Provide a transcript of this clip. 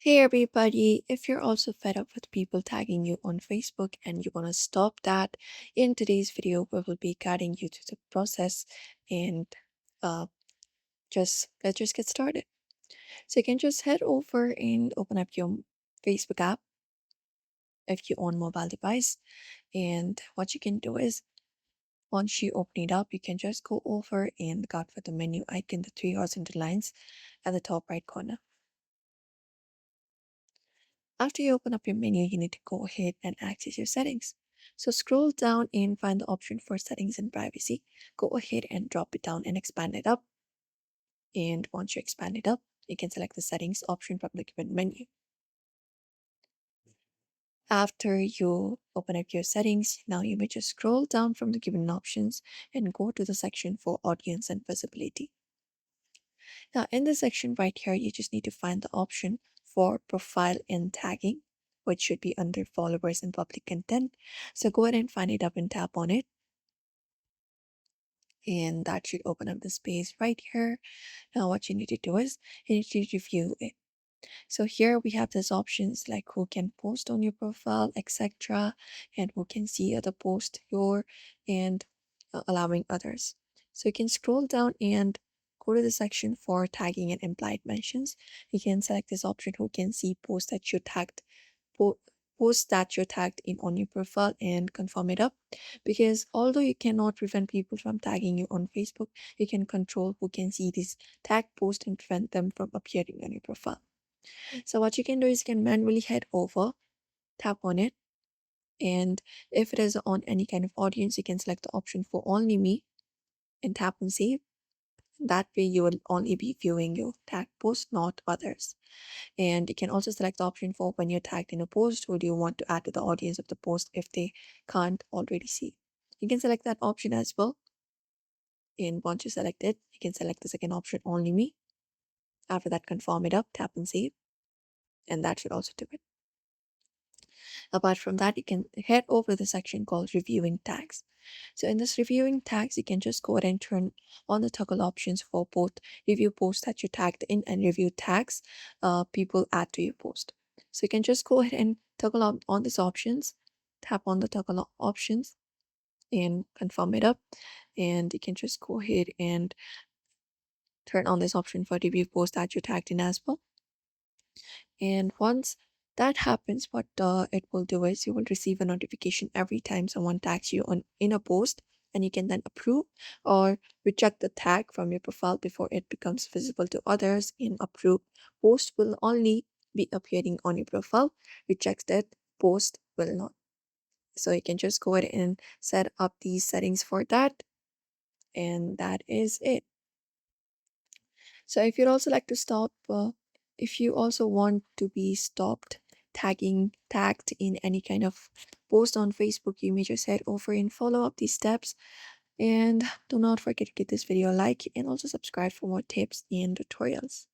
Hey everybody, if you're also fed up with people tagging you on Facebook and you want to stop that, in today's video we will be guiding you through the process and uh, let's just get started. So you can just head over and open up your Facebook app if you own mobile device. And what you can do is once you open it up, you can just go over and look out for the menu icon, the three horizontal lines at the top right corner. After you open up your menu, you need to go ahead and access your settings. So scroll down and find the option for settings and privacy. Go ahead and drop it down and expand it up. And once you expand it up, you can select the settings option from the given menu. After you open up your settings, now you may just scroll down from the given options and go to the section for audience and visibility. Now in the section right here, you just need to find the option for profile and tagging, which should be under followers and public content. So go ahead and find it up and tap on it. And that should open up the space right here. Now what you need to do is you need to review it. So here we have these options like who can post on your profile, etc., and who can see other posts your and allowing others. So you can scroll down and go to the section for tagging and implied mentions. You can select this option who can see posts that you tagged po- posts that you're tagged in on your profile and confirm it up, because although you cannot prevent people from tagging you on Facebook, you can control who can see these tag posts and prevent them from appearing on your profile. So what you can do is you can manually head over, tap on it, and if it is on any kind of audience, you can select the option for only me and tap on save. That way you will only be viewing your tag post, not others. And you can also select the option for when you're tagged in a post, who do you want to add to the audience of the post if they can't already see. You can select that option as well. And once you select it, you can select the second option, only me. After that, confirm it up, tap and save, and that should also do it. Apart from that, you can head over to the section called reviewing tags. So in this reviewing tags, you can just go ahead and turn on the toggle options for both review posts that you tagged in and review tags people add to your post. So you can just go ahead and toggle on these options, tap on the toggle options and confirm it up. And you can just go ahead and turn on this option for review post that you tagged in as well. And once that happens, what it will do is you will receive a notification every time someone tags you on in a post, and you can then approve or reject the tag from your profile before it becomes visible to others. In approve, post will only be appearing on your profile. Rejected post will not. So you can just go ahead and set up these settings for that, and that is it. So if you'd also like to stop, if you also want to be stopped tagged in any kind of post on Facebook, you may just head over and follow up these steps. And do not forget to give this video a like and also subscribe for more tips and tutorials.